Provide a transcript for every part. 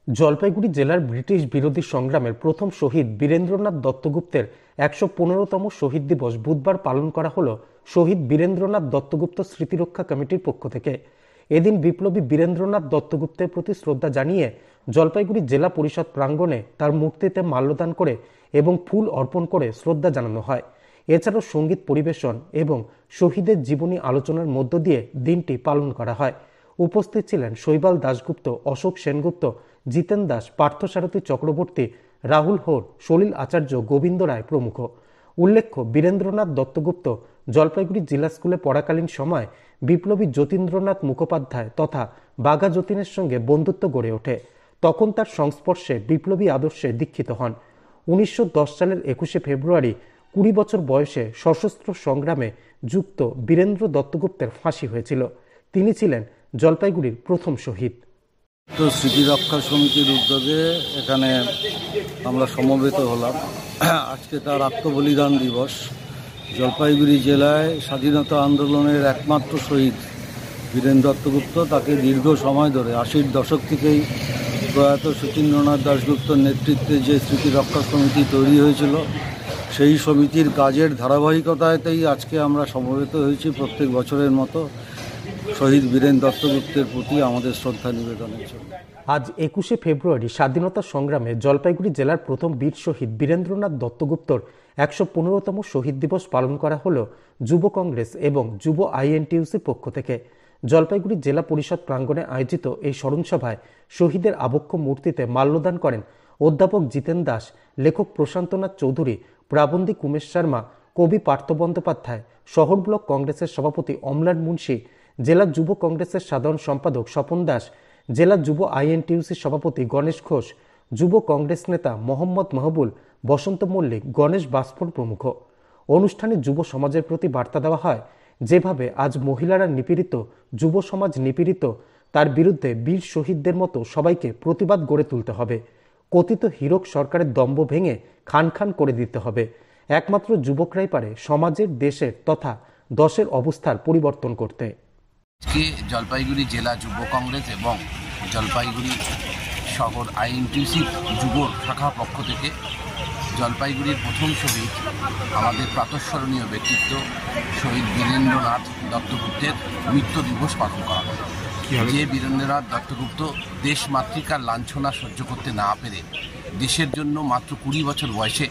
জলপাইগুড়ি জেলার ব্রিটিশ বিরোধী সংগ্রামের প্রথম শহীদ বীরেন্দ্রনাথ দত্তগুপ্তের ১১৫তম শহীদ দিবস বুধবার পালন করা হল শহীদ বীরেন্দ্রনাথ দত্তগুপ্ত স্মৃতিরক্ষা কমিটির পক্ষ থেকে। এদিন বিপ্লবী বীরেন্দ্রনাথ দত্তগুপ্তের প্রতি শ্রদ্ধা জানিয়ে জলপাইগুড়ি জেলা পরিষদ প্রাঙ্গণে তার মূর্তিতে মাল্যদান করে এবং ফুল অর্পণ করে শ্রদ্ধা জানানো হয়। এছাড়াও সঙ্গীত পরিবেশন এবং শহীদের জীবনী আলোচনার মধ্য দিয়ে দিনটি পালন করা হয়। উপস্থিত ছিলেন শৈবাল দাশগুপ্ত, অশোক সেনগুপ্ত, জিতেন দাস, পার্থসারথী চক্রবর্তী, রাহুল হোর, সলিল আচার্য, গোবিন্দ রায় প্রমুখ। উল্লেখ্য, বীরেন্দ্রনাথ দত্তগুপ্ত জলপাইগুড়ি জিলা স্কুলে পড়াকালীন সময় বিপ্লবী যতীন্দ্রনাথ মুখোপাধ্যায় তথা বাঘা যতীনের সঙ্গে বন্ধুত্ব গড়ে ওঠে। তখন তার সংস্পর্শে বিপ্লবী আদর্শে দীক্ষিত হন। ১৯১০ সালের ২১শে ফেব্রুয়ারি ২০ বছর বয়সে সশস্ত্র সংগ্রামে যুক্ত বীরেন্দ্র দত্তগুপ্তের ফাঁসি হয়েছিল। তিনি ছিলেন জলপাইগুড়ির প্রথম শহীদ। তো স্মৃতিরক্ষা সমিতির উদ্যোগে এখানে আমরা সমবেত হলাম। আজকে তার আত্মবলিদান দিবস। জলপাইগুড়ি জেলায় স্বাধীনতা আন্দোলনের একমাত্র শহীদ বীরেন্দ্র দত্তগুপ্ত, তাকে দীর্ঘ সময় ধরে ৮০-র দশক থেকেই প্রয়াত সতীন্দ্রনাথ দাশগুপ্তর নেতৃত্বে যে স্মৃতিরক্ষা সমিতি তৈরি হয়েছিল, সেই সমিতির কাজের ধারাবাহিকতাতেই আজকে আমরা সমবেত হয়েছি প্রত্যেক বছরের মতো শহীদ বীরেন্দ্র দত্তগুপ্তের প্রতি আমাদের শ্রদ্ধা নিবেদনের জন্য। আজ ২১শে ফেব্রুয়ারি স্বাধীনতা সংগ্রামে জলপাইগুড়ি জেলার প্রথম বীর শহীদ বীরেন্দ্রনাথ দত্তগুপ্তর ১১৫তম শহীদ দিবস পালন করা হল যুব কংগ্রেস এবং যুব আইএনটিইউসির পক্ষ থেকে। জলপাইগুড়ি জেলা পরিষদ প্রাঙ্গণে আয়োজিত এই স্মরণসভায় শহীদের আবক্ষ মূর্তিতে মাল্যদান করেন অধ্যাপক জিতেন দাস, লেখক প্রশান্তনাথ চৌধুরী, প্রাবন্ধিক উমেশ শর্মা, কবি পার্থ বন্দ্যোপাধ্যায়, শহর ব্লক কংগ্রেসের সভাপতি অমলান মুন্সি, জেলা যুব কংগ্রেসের সাধারণ সম্পাদক স্বপন দাস, জেলা যুব আইএনটিইউসির সভাপতি গণেশ ঘোষ, যুব কংগ্রেস নেতা মোহাম্মদ মাহবুল, বসন্ত মল্লিক, গণেশ বাসফোর প্রমুখ। অনুষ্ঠানে যুব সমাজের প্রতি বার্তা দেওয়া হয়, যেভাবে আজ মহিলারা নিপীড়িত, যুব সমাজ নিপীড়িত, তার বিরুদ্ধে বীর শহীদদের মতো সবাইকে প্রতিবাদ গড়ে তুলতে হবে। কথিত হীরক সরকারের দম্ভ ভেঙে খান খান করে দিতে হবে। একমাত্র যুবকরাই পারে সমাজের, দেশের তথা দশের অবস্থার পরিবর্তন করতে। আজকে জলপাইগুড়ি জেলা যুব কংগ্রেস এবং জলপাইগুড়ি শহর আইএনটিইউসি যুব শাখা পক্ষ থেকে জলপাইগুড়ির প্রথম শহীদ, আমাদের প্রাতঃস্মরণীয় ব্যক্তিত্ব শহীদ বীরেন্দ্রনাথ দত্তগুপ্তের মৃত্যু দিবস পালন করা হয়। যে বীরেন্দ্রনাথ দত্তগুপ্ত দেশ মাতৃকার লাঞ্ছনা সহ্য করতে না পেরে দেশের জন্য মাত্র ২০ বছর বয়সে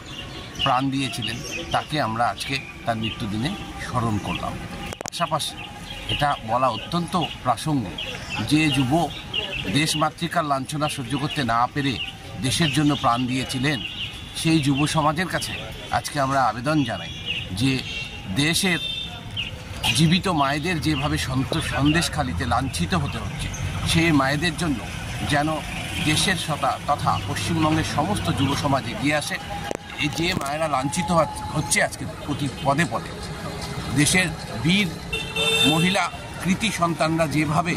প্রাণ দিয়েছিলেন, তাকে আমরা আজকে তার মৃত্যুদিনে স্মরণ করলাম। পাশাপাশি এটা বলা অত্যন্ত প্রাসঙ্গিক যে যুব দেশ মাতৃকার লাঞ্ছনা সহ্য করতে না পেরে দেশের জন্য প্রাণ দিয়েছিলেন, সেই যুব সমাজের কাছে আজকে আমরা আবেদন জানাই যে দেশের জীবিত মায়েদের যেভাবে সন্দেশখালিতে লাঞ্ছিত হতে হচ্ছে, সেই মায়েদের জন্য যেন দেশের তথা পশ্চিমবঙ্গের সমস্ত যুব সমাজ এগিয়ে আসে। এই যে মায়েরা লাঞ্ছিত হচ্ছে আজকে প্রতি পদে পদে, দেশের বীর মহিলা কৃতি সন্তানরা যেভাবে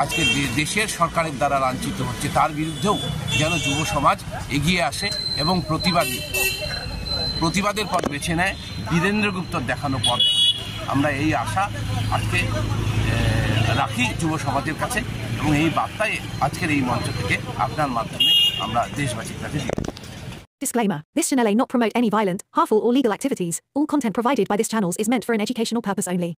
আজকে দেশের সরকারের দ্বারা লাঞ্ছিত হচ্ছে, তার বিরুদ্ধেও যেন যুব সমাজ এগিয়ে আসে এবং প্রতিবাদের পথ বেছে নেয় বীরেন্দ্র গুপ্তর দেখানো পথ। আমরা এই আশা আজকে রাখি যুব সমাজের কাছে এবং এই বার্তায় আজকের এই মঞ্চ থেকে আপনার মাধ্যমে আমরা দেশবাসীর কাছে দিই। Disclaimer. This channel may not promote any violent, harmful or legal activities. All content provided by this channel is meant for an educational purpose only.